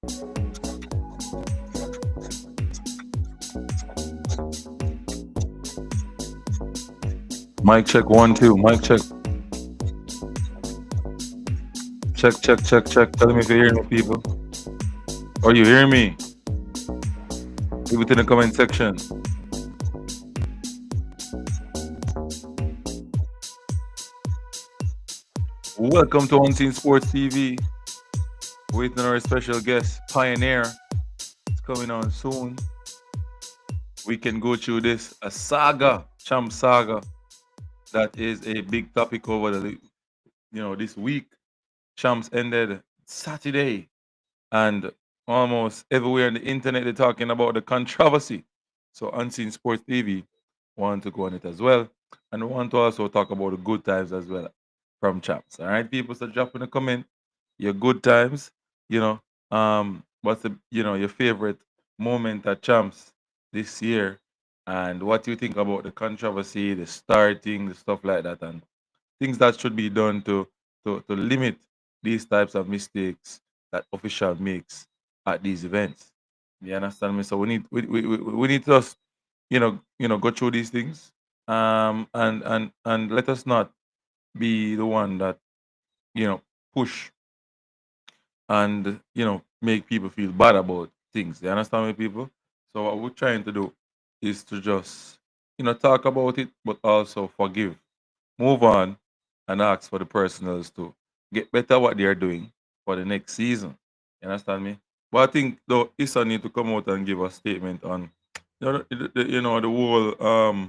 Mic check 1 2. Mic check. Check check check check. Tell me if you hear me, people. Or you hear me? Leave it in the comment section. Welcome to Unseen Sports TV. Waiting on our special guest, Pioneer. It's coming on soon. We can go through this a saga, champ saga. That is a big topic over the this week. Champs ended Saturday, and almost everywhere on the internet they're talking about the controversy. So Unseen Sports TV want to go on it as well, and we want to also talk about the good times as well from champs. All right, people, so drop in a comment your good times. What's the your favorite moment at champs this year, and what you think about the controversy, the starting, the stuff like that, and things that should be done to limit these types of mistakes that official makes at these events. You understand me? So we need to just go through these things, and let us not be the one that push and make people feel bad about things. You understand me, people? So what we're trying to do is to just talk about it, but also forgive, move on, and ask for the personals to get better what they are doing for the next season. You understand me? But I think though ISSA need to come out and give a statement on the whole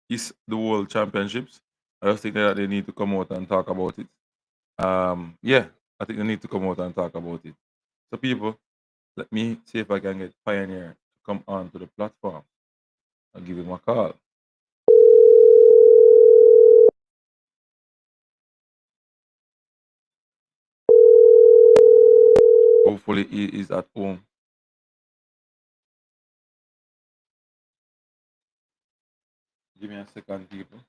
is the world championships. I just think that they need to come out and talk about it. Yeah, I think they need to come out and talk about it. So people, let me see if I can get Pioneer to come on to the platform. I'll give him a call. Hopefully he is at home. Give me a second, people.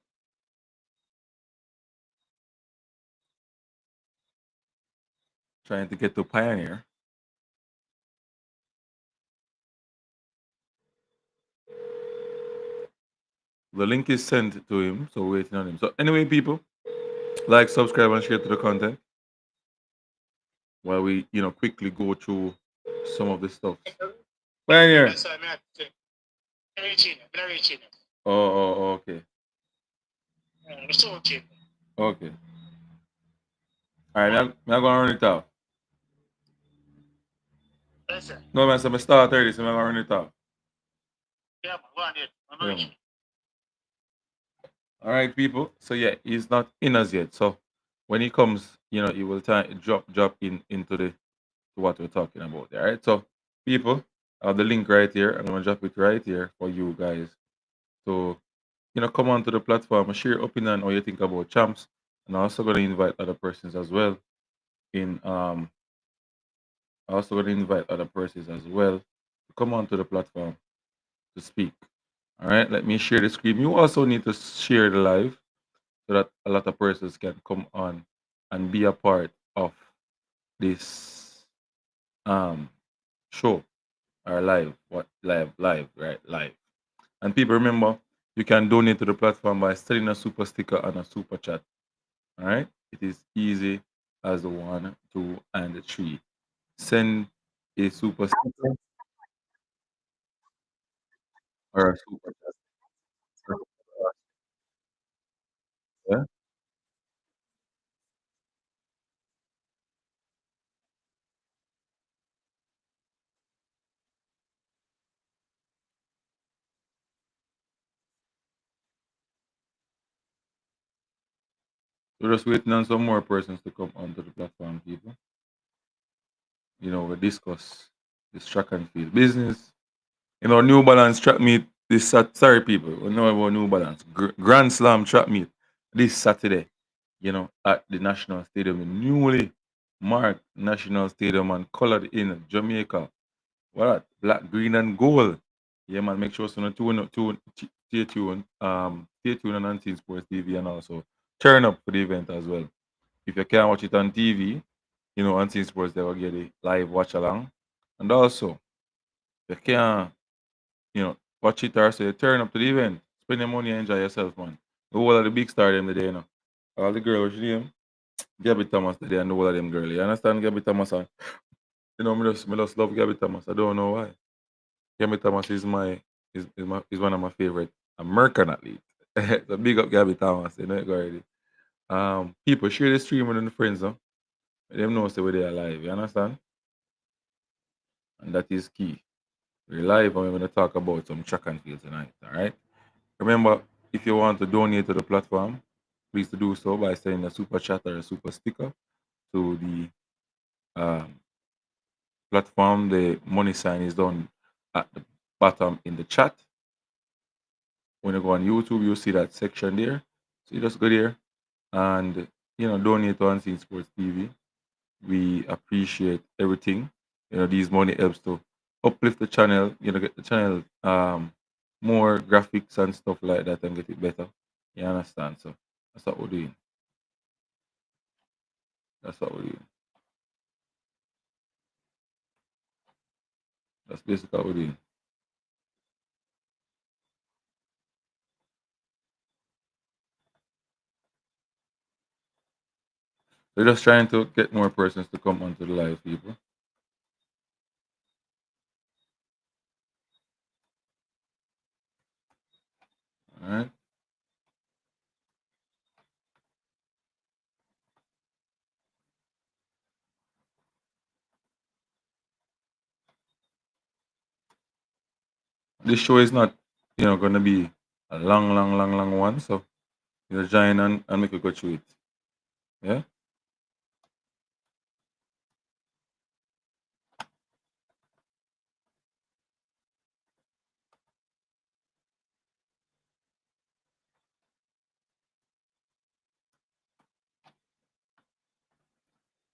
Trying to get to Pioneer. The link is sent to him, so we're waiting on him. So anyway, people, like, subscribe, and share to the content while we, quickly go through some of the stuff. Pioneer. Oh, okay. Okay. All right, I'm gonna run it off. No, man, so I start 30, so I'm gonna run it off. Yeah. All right, people. So yeah, he's not in as yet. So when he comes, he will drop in into the to what we're talking about. All right. So people, I have the link right here. I'm gonna drop it right here for you guys. So come on to the platform and share your opinion or you think about champs. And I'm also gonna invite other persons as well. Also gonna invite other persons as well to come onto the platform to speak. All right, let me share the screen. You also need to share the live so that a lot of persons can come on and be a part of this show or live, right? Live. And people, remember, you can donate to the platform by sending a super sticker and a super chat. All right, it is easy as the 1, 2, and the 3. Send a super sticker or a super chat. Yeah. We're just waiting on some more persons to come onto the platform, people. We discuss this track and field business. New Balance track meet this sorry people, we know about New Balance. Grand Slam track meet this Saturday, at the National Stadium, the newly marked National Stadium and colored in Jamaica. What? Black, green, and gold. Yeah, man, make sure so stay tuned on Unseen Sports TV and also turn up for the event as well. If you can't watch it on TV, Unseen Sports, they will get a live watch along. And also, you can, watch it or say, turn up to the event, spend your money and enjoy yourself, man. The whole of the big star them today, All the girls, Gabby Thomas today and the whole of them girl. You understand Gabby Thomas? And, me just love Gabby Thomas. I don't know why. Gabby Thomas is one of my favorite American athletes. So big up Gabby Thomas, you know it already. People share the stream with their friends, huh? Let them know say we they alive, you understand? And that is key. We're live and we're gonna talk about some track and field tonight, alright? Remember, if you want to donate to the platform, please to do so by sending a super chat or a super sticker to the platform. The money sign is down at the bottom in the chat. When you go on YouTube, you'll see that section there. So you just go there and donate to Unseen Sports TV. We appreciate everything. These money helps to uplift the channel, get the channel more graphics and stuff like that and get it better. You understand? So that's what we're doing. That's what we're doing. That's basically what we're doing. We're just trying to get more persons to come onto the live, people. All right. This show is not, going to be a long, long, long, long one. So join and make a go through it. Yeah.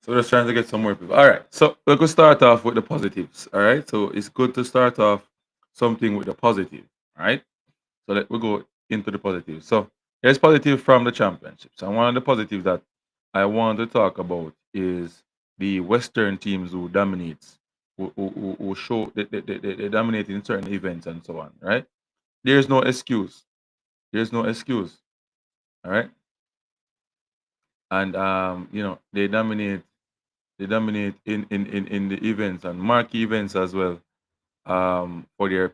So we're just trying to get some more people. All right. So we're going to start off with the positives. All right. So it's good to start off something with the positive. All right. So we go into the positives. So here's positive from the championships. And one of the positives that I want to talk about is the Western teams who dominates, who show they dominate in certain events and so on. Right. There's no excuse. There's no excuse. All right. And they dominate in the events and marquee events as well, for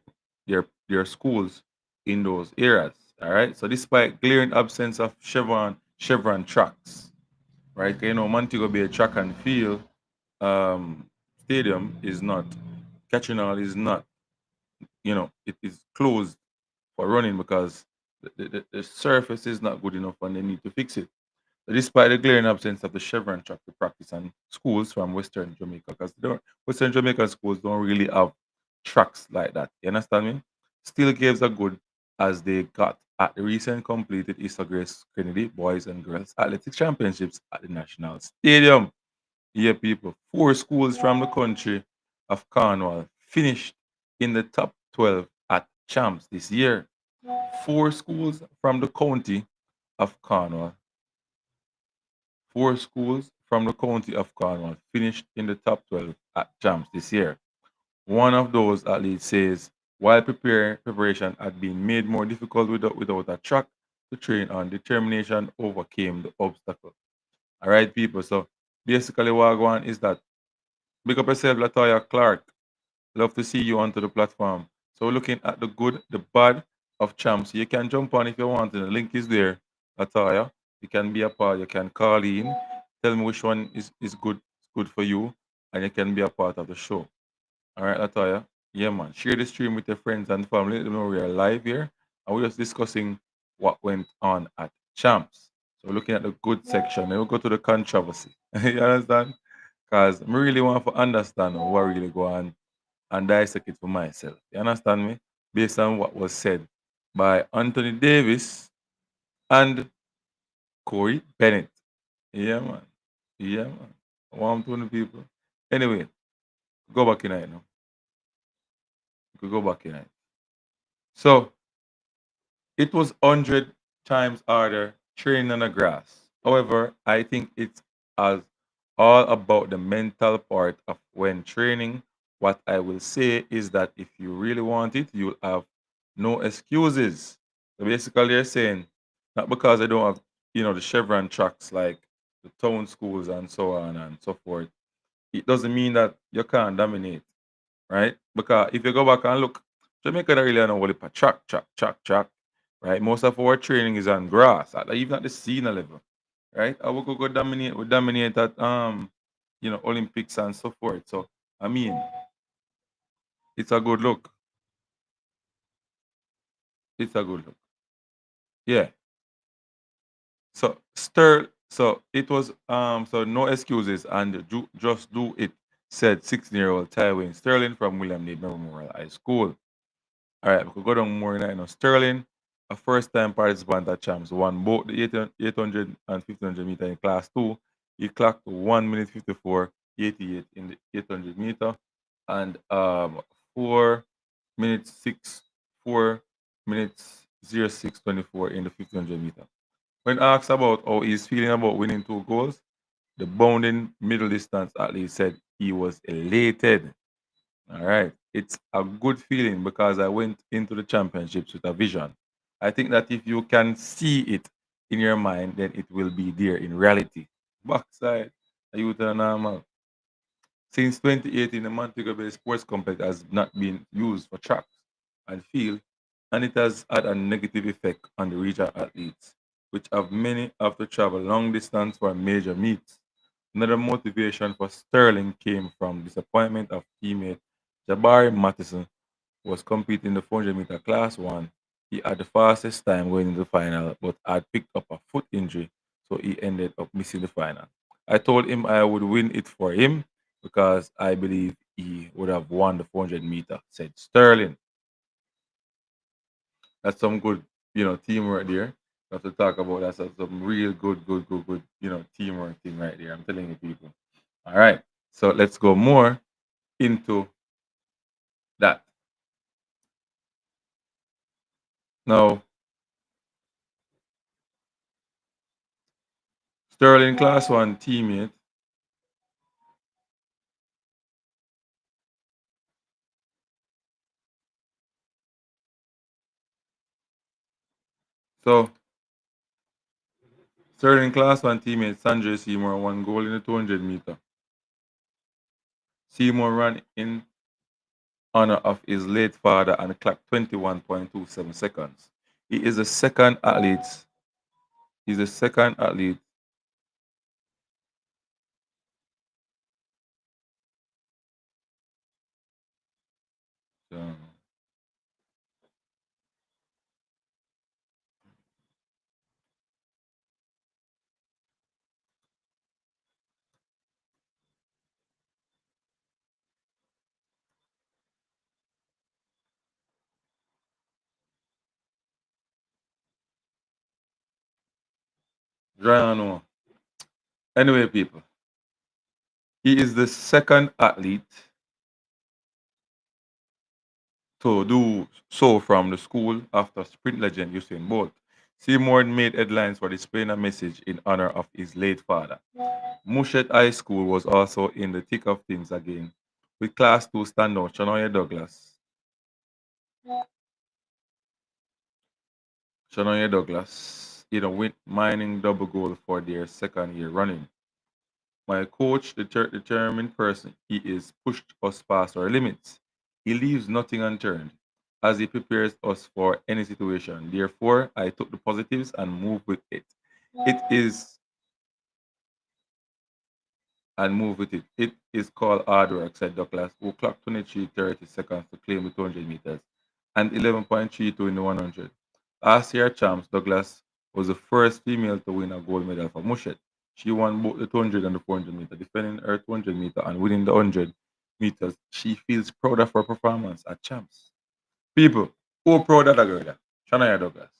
their schools in those areas. All right. So despite glaring absence of chevron tracks, right? Montego Bay track and field stadium is not catching all is not, it is closed for running because the surface is not good enough and they need to fix it. Despite the glaring absence of the Chevron track to practice and schools from Western Jamaica, because Western Jamaican schools don't really have tracks like that. You understand me? Still games are good as they got at the recent completed ISSA Grace Kennedy Boys and Girls Athletics Championships at the National Stadium. Yeah, people. 4 schools from the country of Cornwall finished in the top 12 at champs this year. 4 schools from the county of Cornwall 4 schools from the county of Cornwall finished in the top 12 at champs this year. One of those athletes says, while preparation had been made more difficult without a track to train on, determination overcame the obstacle. All right, people. So basically, what I want is that big up yourself, Latoya Clark. Love to see you onto the platform. So we're looking at the good, the bad of champs. You can jump on if you want. The link is there, Latoya. You can be a part. You can call in. Tell me which one is good for you, and you can be a part of the show. All right, Latoya. Yeah, man. Share the stream with your friends and family. Let them know we are live here, and we're just discussing what went on at champs. So we're looking at the good section. Then we'll go to the controversy. You understand? Because I really want to understand what really go on and dissect it for myself. You understand me? Based on what was said by Anthony Davis and Corey Bennett. Yeah, man. Yeah, man. Warm to the people. Anyway, go back in it now. We could go back in it. So it was 100 times harder training on the grass. However, I think it's as all about the mental part of when training. What I will say is that if you really want it, you'll have no excuses. So basically, they're saying not because I don't have, the chevron tracks like the town schools and so on and so forth. It doesn't mean that you can't dominate, right? Because if you go back and look, Jamaica don't really know what it track, right? Most of our training is on grass, even at the senior level, right? I will go dominate, we dominate at Olympics and so forth. So I mean, it's a good look. It's a good look. Yeah. So it was so no excuses and just do it, said 16-year-old Tywin Sterling from William Need Memorial High School. All right, we could go down more in Sterling, a first time participant at Champs, won both the 800 and 1500 meter in class 2. He clocked 1 minute 54.88 in the 800 meter and 4 minutes 6, 4 minutes 06.24 in the 1500 meter. When asked about how he's feeling about winning 2 goals, the bounding middle distance athlete said he was elated. All right. It's a good feeling because I went into the championships with a vision. I think that if you can see it in your mind, then it will be there in reality. Backside, a youth and normal. Since 2018, the Montego Bay Sports Complex has not been used for tracks and field, and it has had a negative effect on the regional athletes, which have many have to travel long distance for major meets. Another motivation for Sterling came from disappointment of teammate Jabari Mattison, who was competing in the 400-meter class 1. He had the fastest time going into the final, but had picked up a foot injury, so he ended up missing the final. I told him I would win it for him because I believe he would have won the 400-meter, said Sterling. That's some good, teamwork there. We have to talk about that. So some real good, teamwork thing right there. I'm telling you, people. All right. So let's go more into that. Now, Sterling Class 1 teammate. So, Sterling Class 1 teammate Sanjay Seymour won gold in the 200 meter. Seymour ran in honor of his late father and clocked 21.27 seconds. He is the second athlete. He's the second athlete. Um, Driano. Anyway, people, he is the second athlete to do so from the school after sprint legend Usain Bolt. Seymour made headlines for displaying a message in honor of his late father. Mushet High School was also in the thick of things again, with Class 2 standout Shania Douglas. Shania Douglas, with mining double goal for their second year running. My coach, the determined person he is, pushed us past our limits. He leaves nothing unturned as he prepares us for any situation. Therefore, I took the positives and moved with it. It is and move with it. It is called hard work, said Douglas, who clocked 23:30 seconds to claim the 200 meters and 11.32 in the 100. Last year champs, Douglas was the first female to win a gold medal for Mushet. She won both the 200 and the 400 meter, defending her 200 meter and winning the 100 meters. She feels proud of her performance at champs. People, who proud of that girl? Shania Douglas.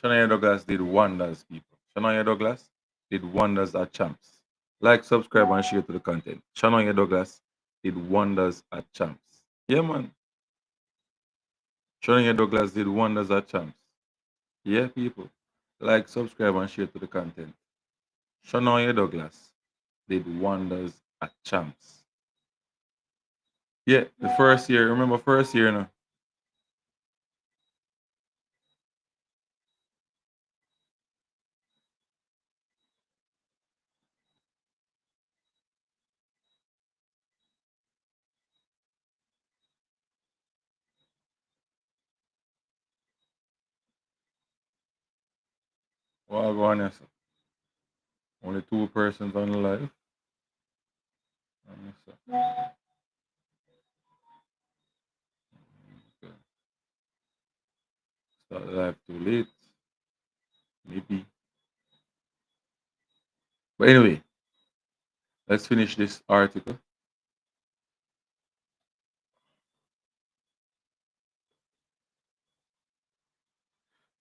Shania Douglas did wonders, people. Shania Douglas did wonders at champs. Like, subscribe, and share to the content. Shania Douglas did wonders at champs. Yeah, man. Shania Douglas did wonders at champs. Yeah, people. Like, subscribe, and share to the content. Shania Douglas did wonders at champs. Yeah, the first year. Remember first year, no? Well, go on, yes. Only two persons on the live. Start the live too late. Maybe. But anyway, let's finish this article.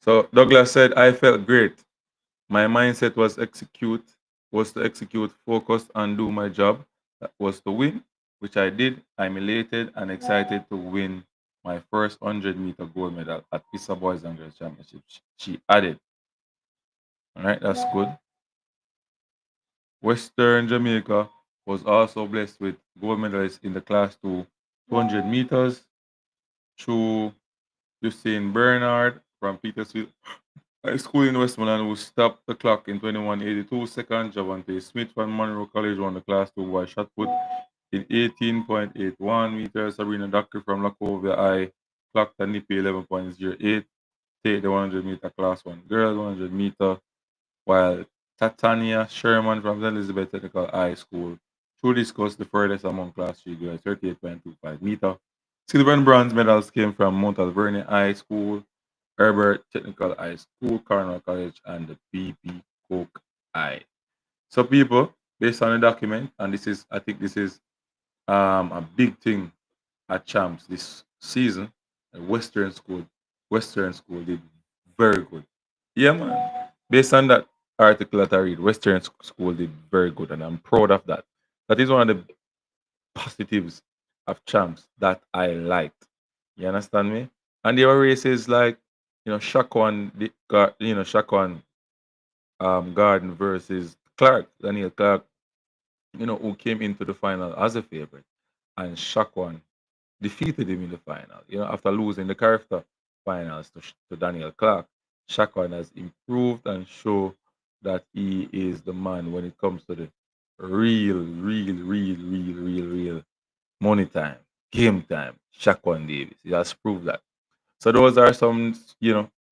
So Douglas said, I felt great. My mindset was to execute, focus, and do my job. That was to win, which I did. I'm elated and excited to win my first 100-meter gold medal at ISSA Boys and Girls Championship. She added. All right, that's good. Western Jamaica was also blessed with gold medalists in the class 200 meters through Justine Bernard from Petersfield High School in Westmoreland, who stopped the clock in 21:82 seconds. Javante Smith from Monroe College won the class 2 by shot put in 18.81 meters. Sabrina Dockery from Lacovia I clocked a nippy 11.08. Take the 100-meter class 1 girl 100-meter, while Tatania Sherman from St. Elizabeth Technical High School through discus the furthest among class 3 girls 38.25 meter. Silver and bronze medals came from Mount Alvernia High School, Herbert Technical High School, Cornell College, and the B.B. Cook High. So, people, based on the document, and I think this is a big thing at Champs this season. Western School did very good. Yeah, man. Based on that article that I read, Western School did very good, and I'm proud of that. That is one of the positives of Champs that I liked. You understand me? And there were races like, Shakwan, Shakwan Garden versus Clark, Daniel Clark, who came into the final as a favorite. And Shakwan defeated him in the final. After losing the character finals to Daniel Clark, Shakwan has improved and show that he is the man when it comes to the real money time, game time. Shakwan Davis. He has proved that. So those are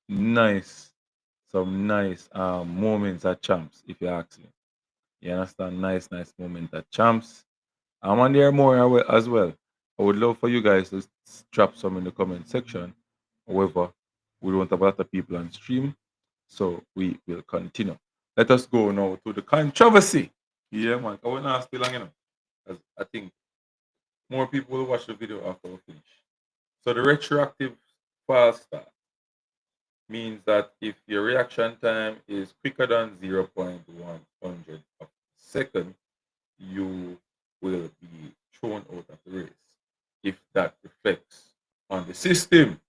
nice, some nice moments at champs, if you ask me. You understand? Nice moment at champs. And there are more as well. I would love for you guys to drop some in the comment section. However, we don't have a lot of people on stream, so we will continue. Let us go now to the controversy. Yeah, man. I will not stay long enough. 'Cause I think more people will watch the video after we finish. So the retroactive fast start means that if your reaction time is quicker than 0.1 hundred of a second, you will be thrown out of the race if that reflects on the system,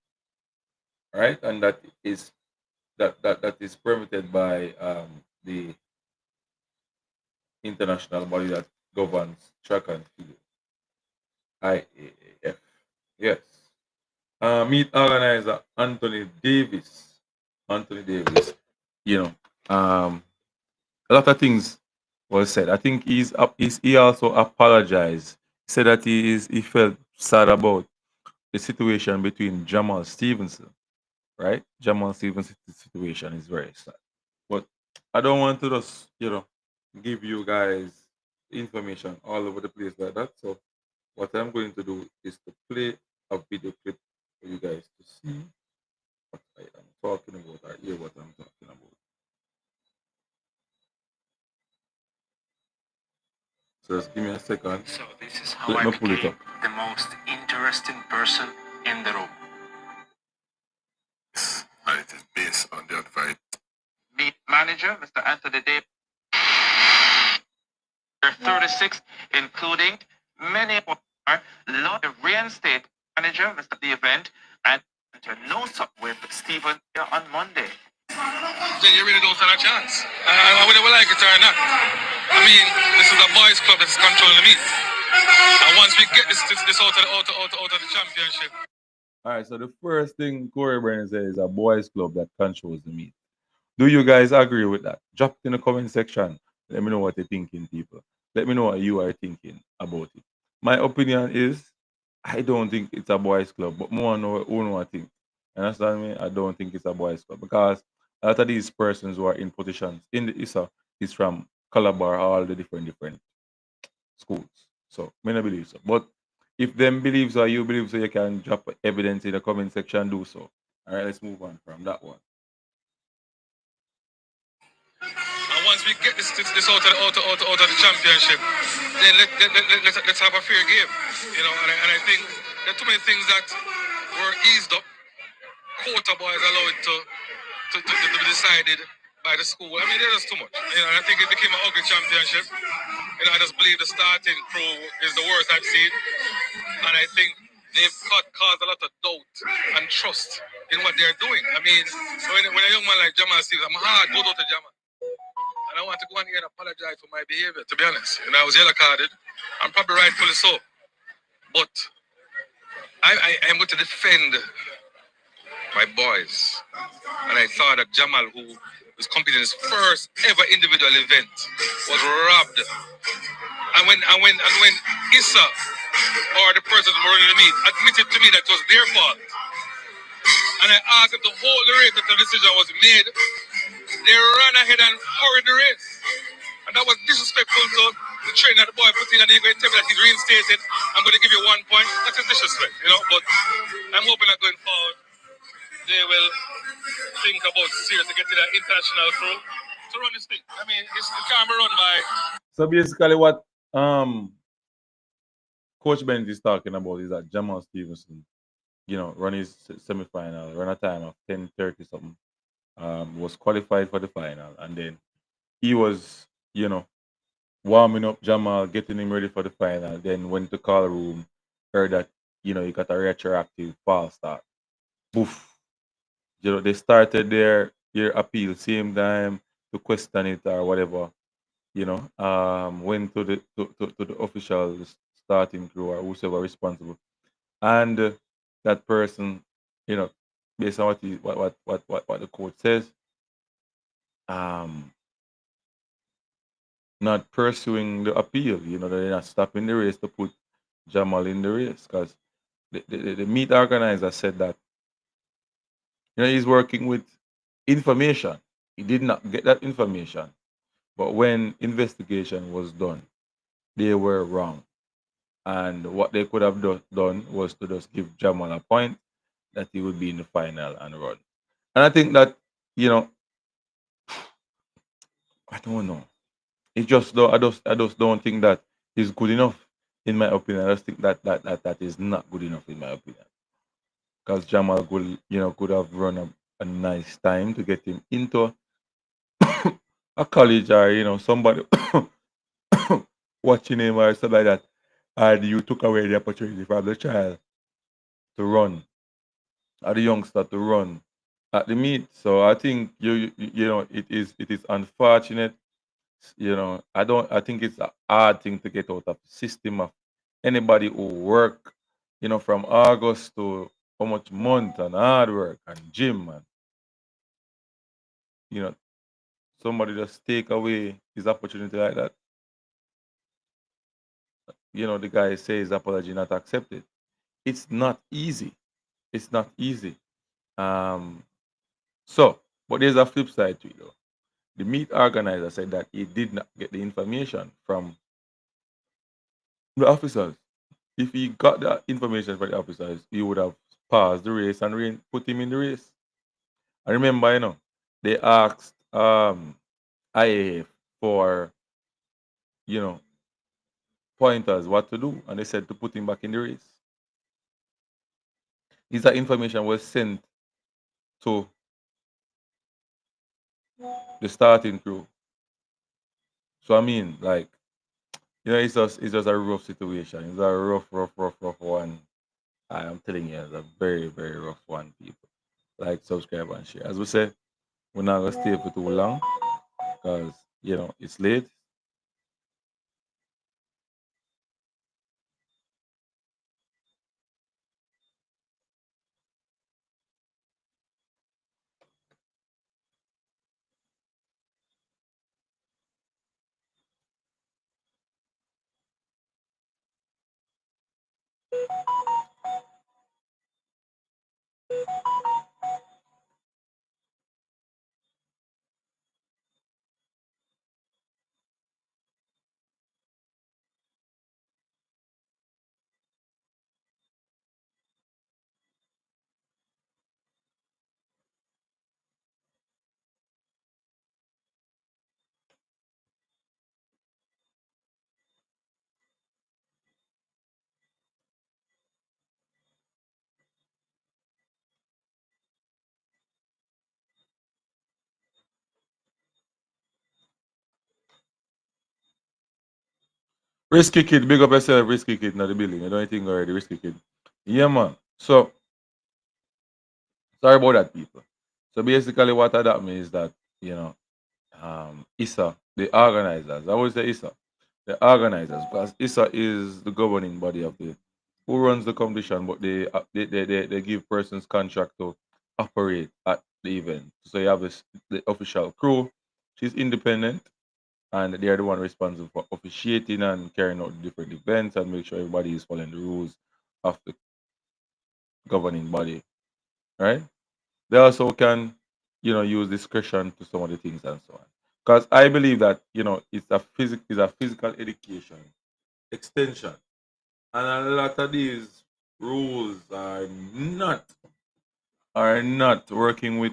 right? And that is permitted by the international body that governs track and field, IAAF. Yes. Meet organizer Anthony Davis. Anthony Davis. You know, a lot of things was said. I think he also apologized. He said that he felt sad about the situation between Jamal Stevenson, right? Jamal Stevenson's situation is very sad. But I don't want to just, give you guys information all over the place like that. So what I'm going to do is to play a video clip for you guys to see what I am talking about or hear what I'm talking about. So just give me a second. So this is how I became the most interesting person in the room. And it is based on the advice. Meet manager, Mr. Anthony Davis. 36, including many more, Lord reinstate manager, Mr. The event, and to notes up with Stephen here on Monday. Then you really don't stand a chance. Whether we like it or not. I mean, this is a boys' club that's controlling the meet. And once we get this out of the championship. All right, so the first thing Corey Brennan says is a boys' club that controls the meet. Do you guys agree with that? Drop it in the comment section. Let me know what you're thinking, people. Let me know what you are thinking about it. My opinion is I don't think it's a boys' club, but more know who know what I think. Understand me? I don't think it's a boys' club because a lot of these persons who are in positions in the ISSA is from Calabar, all the different schools. So, me not believe so. But if them believes or you believe so, you can drop evidence in the comment section, do so. All right, let's move on from that one. And once we get this out of the championship, then let's have a fair game. You know, and I think there are too many things that were eased up. Quota boys allowed to be decided by the school. I mean, there's too much. You know, and I think it became an ugly championship. You know, I just believe the starting crew is the worst I've seen. And I think they've caused a lot of doubt and trust in what they're doing. I mean, when a young man like Jamal sees, I'm hard, go to Jamal. And I want to go on here and apologize for my behavior, to be honest. You know, I was yellow carded, and probably rightfully so. But I am going to defend my boys. And I thought that Jamal, who was competing in his first ever individual event, was robbed. And when ISSA or the person who running the meet admitted to me that it was their fault, and I asked them to hold the race until the decision was made, they ran ahead and hurried the race. And that was disrespectful to the trainer the boy put in, and you're going to tell me that he's reinstated. I'm going to give you 1 point. That is disrespect, you know. But I'm hoping that going forward, they will think about seriously getting an international crew to run this thing. I mean, it can't be run by. So basically, what Coach Bennett is talking about is that Jamal Stevenson, run his semi-final, run a time of 10:30 something, was qualified for the final, and then he was, warming up Jamal, getting him ready for the final. Then went to call room, heard that he got a retroactive false start. Boof. They started their appeal same time to question it or whatever. Went to the official starting crew or whoever responsible, and that person, you know, based on what the court says, um, not pursuing the appeal. They're not stopping the race to put Jamal in the race because the meet organizer said that he's working with information. He did not get that information, but when investigation was done, they were wrong. And what they could have done was to just give Jamal a point that he would be in the final and run. And I think that, you know, I don't know. It's just though I just don't think that is good enough in my opinion. I just think that is not good enough in my opinion. Because Jamal could have run a nice time to get him into a college or somebody watching him or stuff like that. And you took away the opportunity from the child to run, or the youngster to run at the meet. So I think it is unfortunate. I think it's a hard thing to get out of the system of anybody who work, from August to how much month and hard work and gym and you know somebody just take away his opportunity like that. The guy says apology not accepted. It's not easy. It's not easy. Um, so, but there's a flip side to it though. The meet organizer said that he did not get the information from the officers. If he got the information from the officers, he would have paused the race and put him in the race. I remember, they asked IAF for, you know, pointers what to do, and they said to put him back in the race. This information was sent to the starting crew. So I mean, like, it's just a rough situation. It's a rough one. I am telling you, it's a very, very rough one, people. Like, subscribe, and share. As we said, we're not gonna stay for too long because it's late. Risky kid, big up yourself, risky kid, not the building. You don't think already, risky kid. Yeah, man. So sorry about that, people. So basically, what that means is that you know, ISSA, the organizers. I always say ISSA, the organizers, because ISSA is the governing body of the who runs the competition, but they give persons contract to operate at the event. So you have this the official crew, she's independent, and they are the one responsible for officiating and carrying out the different events and make sure everybody is following the rules of the governing body, right? They also can, use discretion to some of the things and so on. Because I believe that it's a physical education extension, and a lot of these rules are not working with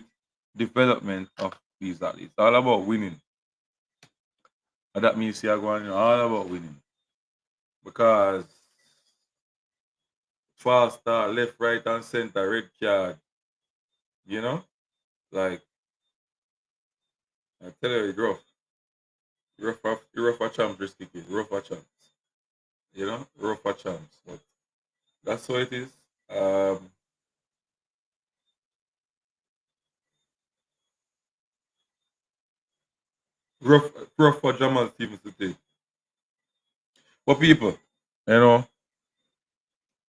development of these athletes. It's all about winning, and that means you're going all about winning because false start, left, right, and center, red card, you know, like I tell you, it's rough. Rough for champs, risky kid. Rough for champs. Rough for champs. But that's what it is. Um, rough, rough for Jamal Stevens to take. But people, you know,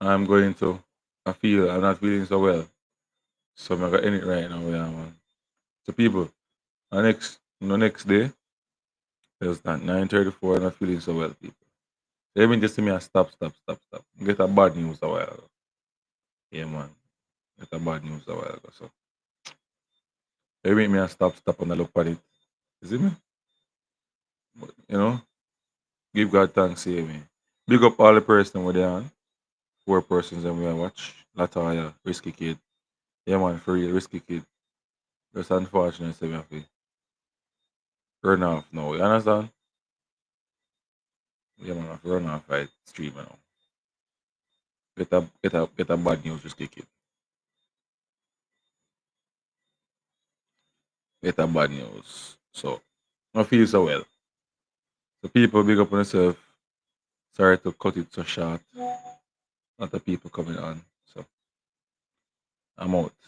I'm going to. I'm not feeling so well, so I'm gonna end it right now, yeah, man. So people, next day, it's not 9:34. I'm not feeling so well, people. They mean just see me and stop. Get a bad news a while ago. Yeah, man. Get a bad news a while ago. So they make me and stop, and I look at it. You see me? But, give God thanks, see me. Big up all the person where they on. 4 persons and we watch. Lataya, risky kid. Yeah man, for real, risky kid. Just unfortunate say me have to run off now. You understand? Yeah man, I have to run off right stream now. Get a bad news, risky kid. Get a bad news. So I feel so well. So people big up on yourself. Sorry to cut it so short. Not the people coming on. So I'm out.